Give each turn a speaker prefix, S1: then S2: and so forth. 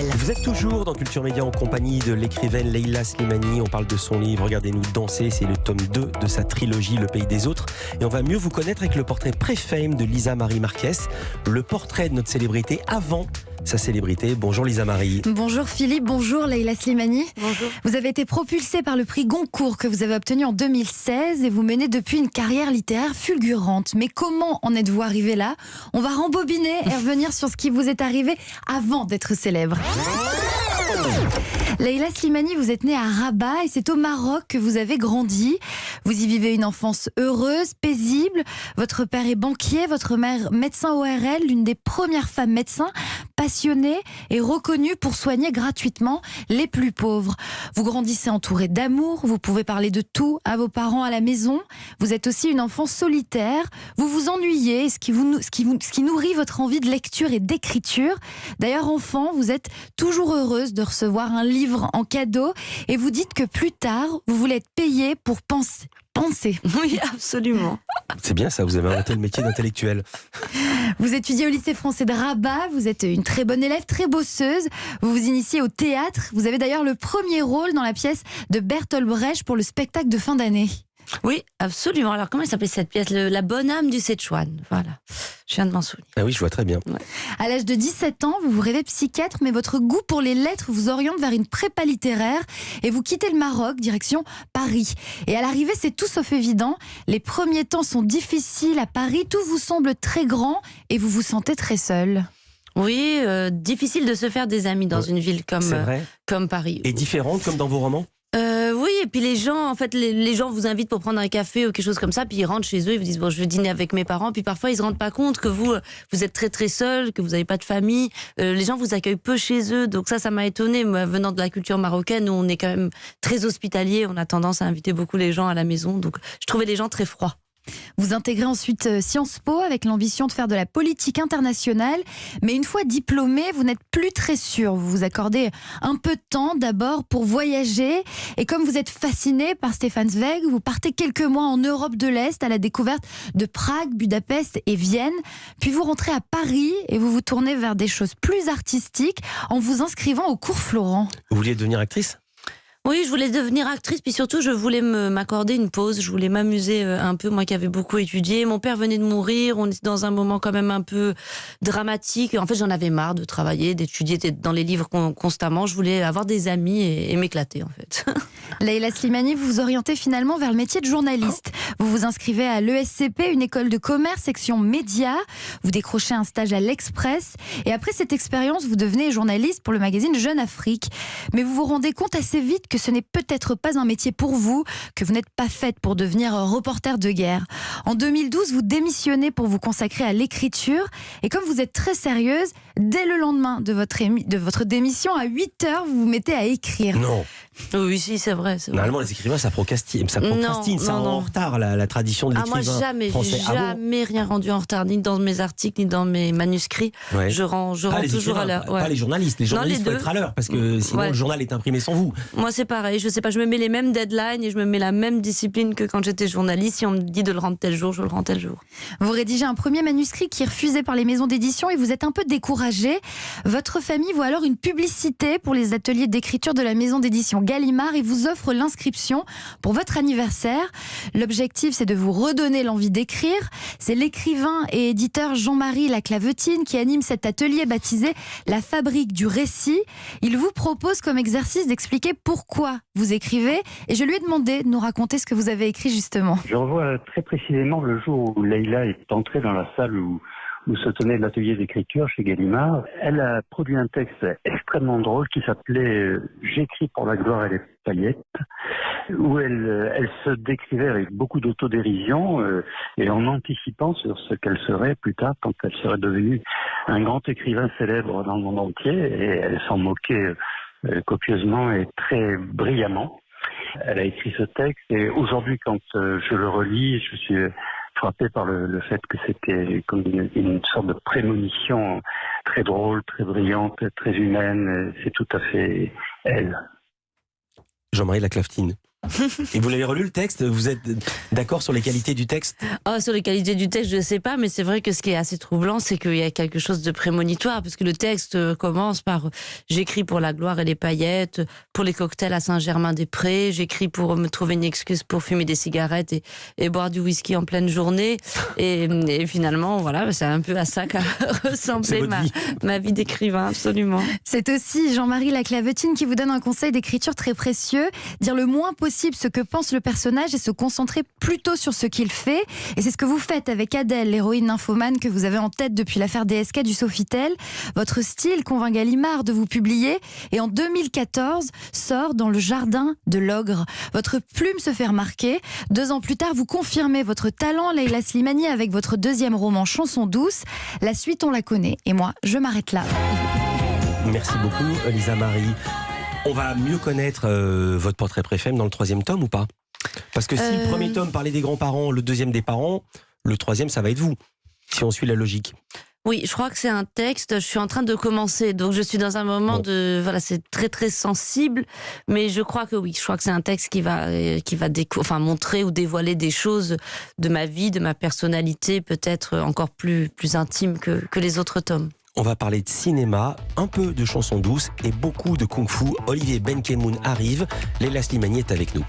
S1: culturelle.
S2: Vous êtes toujours dans Culture Média en compagnie de l'écrivaine Leïla Slimani. On parle de son livre Regardez-nous danser. C'est le tome 2 de sa trilogie Le Pays des Autres. Et on va mieux vous connaître avec le portrait pré-fame de Lisa Marie Marquez. Le portrait de notre célébrité avant sa célébrité. Bonjour Lisa Marie.
S3: Bonjour Philippe, bonjour Leïla Slimani.
S1: Bonjour.
S3: Vous avez été propulsée par le prix Goncourt que vous avez obtenu en 2016 et vous menez depuis une carrière littéraire fulgurante. Mais comment en êtes-vous arrivé là? On va rembobiner et revenir sur ce qui vous est arrivé avant d'être célèbre. Leïla Slimani, vous êtes née à Rabat et c'est au Maroc que vous avez grandi. Vous y vivez une enfance heureuse, paisible. Votre père est banquier, votre mère médecin ORL, l'une des premières femmes médecins passionnée et reconnue pour soigner gratuitement les plus pauvres. Vous grandissez entourée d'amour, vous pouvez parler de tout à vos parents à la maison. Vous êtes aussi une enfant solitaire, vous vous ennuyez, ce qui nourrit votre envie de lecture et d'écriture. D'ailleurs, enfant, vous êtes toujours heureuse de recevoir un livre en cadeau et vous dites que plus tard, vous voulez être payée pour penser.
S1: Oui, absolument.
S2: C'est bien ça, vous avez inventé le métier d'intellectuel.
S3: Vous étudiez au lycée français de Rabat, vous êtes une très bonne élève, très bosseuse. Vous vous initiez au théâtre. Vous avez d'ailleurs le premier rôle dans la pièce de Bertolt Brecht pour le spectacle de fin d'année.
S1: Oui, absolument. Alors, comment s'appelait cette pièce? La bonne âme du Szechuan. Voilà. Je viens de m'en souvenir.
S2: Ah oui, je vois très bien.
S1: Ouais.
S3: À l'âge de 17 ans, vous vous rêvez psychiatre, mais votre goût pour les lettres vous oriente vers une prépa littéraire et vous quittez le Maroc, direction Paris. Et à l'arrivée, c'est tout sauf évident. Les premiers temps sont difficiles à Paris, tout vous semble très grand et vous vous sentez très seul.
S1: Oui, difficile de se faire des amis dans une ville
S2: C'est vrai.
S1: comme Paris.
S2: Et différente comme dans vos romans?
S1: Oui, et puis les gens, en fait, les gens vous invitent pour prendre un café ou quelque chose comme ça, puis ils rentrent chez eux, ils vous disent bon, je vais dîner avec mes parents, puis parfois ils se rendent pas compte que vous êtes très très seul, que vous n'avez pas de famille. Les gens vous accueillent peu chez eux, donc ça m'a étonnée. Moi, venant de la culture marocaine, où on est quand même très hospitalier, on a tendance à inviter beaucoup les gens à la maison, donc je trouvais les gens très froids.
S3: Vous intégrez ensuite Sciences Po avec l'ambition de faire de la politique internationale. Mais une fois diplômé, vous n'êtes plus très sûr. Vous vous accordez un peu de temps d'abord pour voyager. Et comme vous êtes fasciné par Stefan Zweig, vous partez quelques mois en Europe de l'Est à la découverte de Prague, Budapest et Vienne. Puis vous rentrez à Paris et vous vous tournez vers des choses plus artistiques en vous inscrivant au cours Florent.
S2: Vous vouliez devenir actrice?
S1: Oui, je voulais devenir actrice, puis surtout, je voulais m'accorder une pause. Je voulais m'amuser un peu, moi qui avais beaucoup étudié. Mon père venait de mourir, on était dans un moment quand même un peu dramatique. En fait, j'en avais marre de travailler, d'étudier, d'être dans les livres constamment. Je voulais avoir des amis et m'éclater, en fait.
S3: Leïla Slimani, vous vous orientez finalement vers le métier de journaliste. Vous vous inscrivez à l'ESCP, une école de commerce, section médias. Vous décrochez un stage à l'Express. Et après cette expérience, vous devenez journaliste pour le magazine Jeune Afrique. Mais vous vous rendez compte assez vite que ce n'est peut-être pas un métier pour vous, que vous n'êtes pas faite pour devenir reporter de guerre. En 2012, vous démissionnez pour vous consacrer à l'écriture. Et comme vous êtes très sérieuse, dès le lendemain de votre démission, à 8h, vous vous mettez à écrire.
S2: Non.
S1: Oui, si, c'est vrai.
S2: Normalement, les écrivains, ça procrastine, ça
S1: Non.
S2: en retard, la tradition de l'écrivain
S1: moi, jamais,
S2: français.
S1: j'ai jamais rien rendu en retard, ni dans mes articles, ni dans mes manuscrits.
S2: Ouais.
S1: Je rends toujours à l'heure. Ouais.
S2: Pas les journalistes. Les journalistes, il faut être à l'heure, parce que sinon, le journal est imprimé sans vous.
S1: Moi, c'est pareil. Je sais pas, je me mets les mêmes deadlines et je me mets la même discipline que quand j'étais journaliste. Si on me dit de le rendre tel jour, je le rends tel jour.
S3: Vous rédigez un premier manuscrit qui est refusé par les maisons d'édition et vous êtes un peu découragé. Votre famille voit alors une publicité pour les ateliers d'écriture de la maison d'édition Gallimard et vous offre l'inscription pour votre anniversaire. L'objectif, c'est de vous redonner l'envie d'écrire. C'est l'écrivain et éditeur Jean-Marie Laclavetine qui anime cet atelier baptisé La Fabrique du Récit. Il vous propose comme exercice d'expliquer pourquoi vous écrivez et je lui ai demandé de nous raconter ce que vous avez écrit justement.
S4: Je revois très précisément le jour où Leïla est entrée dans la salle où se tenait l'atelier d'écriture chez Gallimard. Elle a produit un texte extrêmement drôle qui s'appelait « J'écris pour la gloire et les paillettes », où elle se décrivait avec beaucoup d'autodérision et en anticipant sur ce qu'elle serait plus tard quand elle serait devenue un grand écrivain célèbre dans le monde entier. Et elle s'en moquait copieusement et très brillamment. Elle a écrit ce texte et aujourd'hui, quand je le relis, je suis frappé par le fait que c'était comme une sorte de prémonition très drôle, très brillante, très humaine. C'est tout à fait elle.
S2: Jean-Marie Laclavetine. Et vous l'avez relu le texte? Vous êtes d'accord sur les qualités du texte?
S1: Sur les qualités du texte, je ne sais pas, mais c'est vrai que ce qui est assez troublant, c'est qu'il y a quelque chose de prémonitoire, parce que le texte commence par « J'écris pour la gloire et les paillettes, pour les cocktails à Saint-Germain-des-Prés, j'écris pour me trouver une excuse pour fumer des cigarettes et boire du whisky en pleine journée. » Et finalement, voilà, c'est un peu à ça qu'a ressemblé ma vie d'écrivain, absolument.
S3: C'est aussi Jean-Marie Laclavetine qui vous donne un conseil d'écriture très précieux, dire le moins possible ce que pense le personnage et se concentrer plutôt sur ce qu'il fait. Et c'est ce que vous faites avec Adèle, l'héroïne nymphomane que vous avez en tête depuis l'affaire DSK du Sofitel. Votre style convainc Gallimard de vous publier et en 2014 sort dans Le Jardin de l'Ogre. Votre plume se fait remarquer. 2 ans plus tard, vous confirmez votre talent, Leïla Slimani, avec votre 2e roman Chanson douce. La suite, on la connaît. Et moi, je m'arrête là.
S2: Merci beaucoup, Lisa Marie. On va mieux connaître votre portrait préfet dans le 3e tome ou pas? Parce que si le 1er tome parlait des grands-parents, le 2e des parents, le 3e, ça va être vous, si on suit la logique.
S1: Oui, je crois que c'est un texte, je suis en train de commencer, donc je suis dans un moment de... Voilà, c'est très très sensible, mais je crois que oui, je crois que c'est un texte qui va montrer ou dévoiler des choses de ma vie, de ma personnalité, peut-être encore plus intime que les autres tomes.
S2: On va parler de cinéma, un peu de chansons douces et beaucoup de kung-fu. Olivier Benkemoun arrive, Leïla Slimani est avec nous.